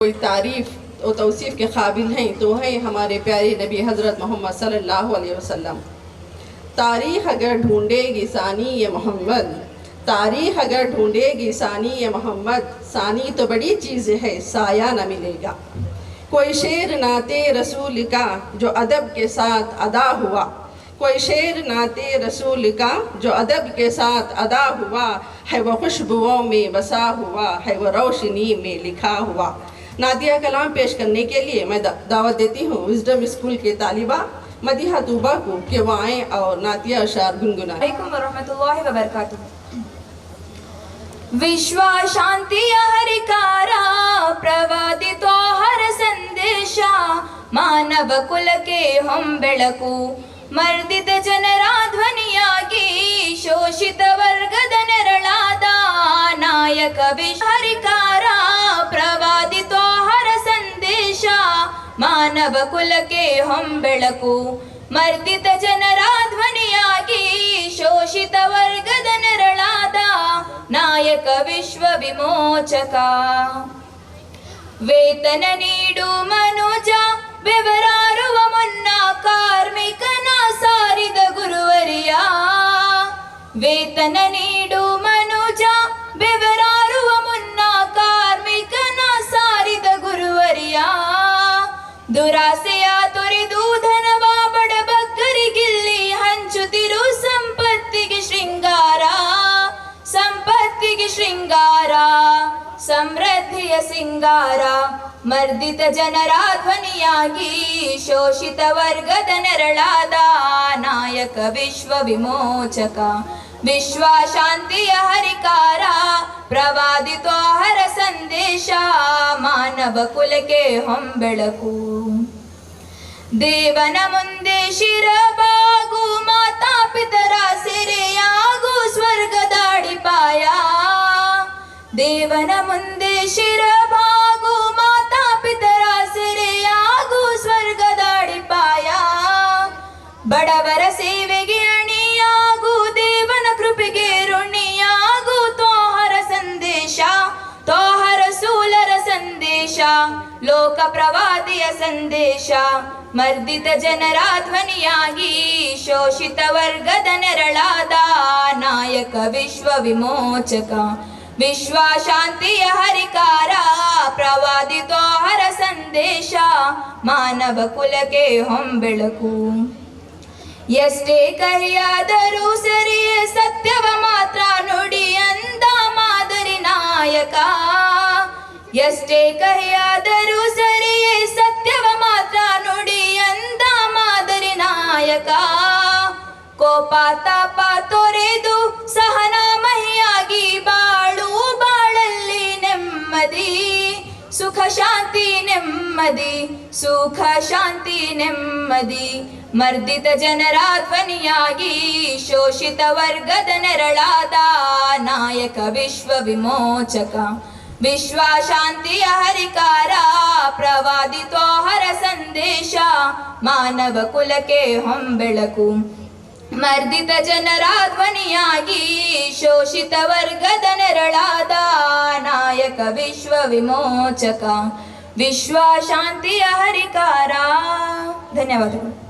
कोई तारीफ़ और तौसीफ़ के काबिल हैं तो है हमारे प्यारे नबी हज़रत मोहम्मद सल्लल्लाहु अलैहि वसल्लम। तारीख़ अगर ढूंढेगी सानी ये मोहम्मद, तारीख़ अगर ढूंढेगी सानी ये मोहम्मद, सानी तो बड़ी चीज़ है साया न मिलेगा। कोई शेर नाते रसूल का जो अदब के साथ अदा हुआ, कोई शेर नाते रसूल का जो अदब के साथ अदा हुआ, है वह खुशबुओं में बसा हुआ, है वह रोशनी में लिखा हुआ। नादिया कलाम पेश करने के लिए मैं दावत देती हूँ विजडम स्कूल के तालिबा मदीहा तूबा को कि वो आएँ और नातिया अशार गुनगुनाएं। अलैकुम वरहमतुल्लाहि वबरकातुहू। विश्व शांति हरिकारा प्रवादितो हर संदेಶ, ಮಾನವ ಕುಲಕ್ಕೆ ಹೊಂಬೆಳಕು ಮರ್ದಿತ ಜನರ ಧ್ವನಿಯಾಗಿ ಶೋಷಿತ ವರ್ಗದ ನೆರಳಾದ ನಾಯಕ ವಿಶ್ವ ಹರಿಕಾರ ಪ್ರವಾದಿತೋ ಹರ ಸಂದೇಶ, ಮಾನವ ಕುಲಕ್ಕೆ ಹೊಂಬೆಳಕು ಮರ್ದಿತ ಜನರ ಧ್ವನಿಯಾಗಿ ಶೋಷಿತ ವರ್ಗದ ನೆರಳಾದ ನಾಯಕ ವಿಶ್ವ ವಿಮೋಚಕ. ವೇತನ ನೀಡು ಮನುಜ ಬೆವರಾರುವ ಮುನ್ನ ಕಾರ್ಮಿಕನ ಸಾರಿದ ಗುರುವರಿಯ, ವೇತನ ನೀಡು ಮನುಜ ಬೆವರಾರುವ ಮುನ್ನ ಕಾರ್ಮಿಕನ ಸಾರಿದ ಗುರುವರಿಯ. ದುರಾಸೆಯ ತೊರೆದು ಧನವ ಬಡಬಗ್ಗರಿಗಿಲ್ಲಿ ಹಂಚುತ್ತಿರು ಸಂಪತ್ತಿಗೆ ಶೃಂಗಾರ, ಸಂಪತ್ತಿಗೆ ಶೃಂಗಾರ ಸಮೃದ್ಧಿಯ ಸಿಂಗಾರ. ಮರ್ದಿತ ಜನರ ಧ್ವನಿಯಾಗಿ ಶೋಷಿತ ವರ್ಗದ ನೆರಳಾದ ನಾಯಕ ವಿಶ್ವ ವಿಮೋಚಕ. ವಿಶ್ವ ಶಾಂತಿಯ ಹರಿಕಾರ ಪ್ರವಾದಿತೋ ಹರ ಸಂದೇಶ, ಮಾನವ ಕುಲಕ್ಕೆ ಹೊಂಬೆಳಕು. ದೇವನ ಮುಂದೆ ಶಿರಬಾಗು ಮಾತಾ ಪಿತರ ಸೆರೆಯಾಗು ಸ್ವರ್ಗದ ಅಡಿಪಾಯ. ದೇವನ ಮುಂದೆ ಶಿರಬಾಗು ಮಾತಾ ಪಿತರ ಸೆರೆಯಾಗು ಸ್ವರ್ಗದ ಅಡಿಪಾಯ. ಬಡವರ ಸೇವೆಗೆ ಅಣಿಯಾಗು ದೇವನ ಕೃಪೆಗೆ ಋಣಿಯಾಗು ತೋಹರ ಸಂದೇಶ, ತೋಹರ ಸೂಲರ ಸಂದೇಶ, ಲೋಕ ಪ್ರವಾದಿಯ ಸಂದೇಶ. ಮರ್ದಿತ ಜನರ ಧ್ವನಿಯಾಗಿ ಶೋಷಿತ ವರ್ಗದ ನೆರಳಾದ ನಾಯಕ ವಿಶ್ವ ವಿಮೋಚಕ. ವಿಶ್ವ ಶಾಂತಿಯ ಹರಿಕಾರ ಪ್ರವಾದಿತೋ ಹರ ಸಂದೇಶ, ಮಾನವ ಕುಲಕ್ಕೆ ಹೊಂಬೆಳಕು. ಎಷ್ಟೇ ಕಹಿಯಾದರೂ ಸರಿಯೇ ಸತ್ಯವ ಮಾತ್ರ ನುಡಿ ಅಂದ ಮಾದರಿ ನಾಯಕ. ಎಷ್ಟೇ ಕಹಿಯಾದರೂ ಸರಿಯೇ ಸತ್ಯವ ಮಾತ್ರ ನುಡಿ ಅಂದ ಮಾದರಿ ನಾಯಕ. ಕೋಪ ತಾಪ ತೊರೆದು ಸಹನಾಮಹಿಯಾಗಿ ಬಾಳು, ಬಾಳಲ್ಲಿ ನೆಮ್ಮದಿ ಸುಖ ಶಾಂತಿ ನೆಮ್ಮದಿ, ಸುಖ ಶಾಂತಿ ನೆಮ್ಮದಿ. ಮರ್ದಿತ ಜನರ ಧ್ವನಿಯಾಗಿ ಶೋಷಿತ ವರ್ಗದ ನೆರಳಾದ ನಾಯಕ ವಿಶ್ವ ವಿಮೋಚಕ. ವಿಶ್ವ ಶಾಂತಿಯ ಹರಿಕಾರ ಪ್ರವಾದಿತೋ ಹರ ಸಂದೇಶ, ಮಾನವ ಕುಲಕ್ಕೆ ಹೊಂಬೆಳಕು. ಮರ್ದಿತ ಜನರ ಧ್ವನಿಯಾಗಿ ಶೋಷಿತ ವರ್ಗದ ನೆರಳಾದ ನಾಯಕ ವಿಶ್ವ ವಿಮೋಚಕ. ವಿಶ್ವ ಶಾಂತಿಯ ಹರಿಕಾರ. ಧನ್ಯವಾದಗಳು.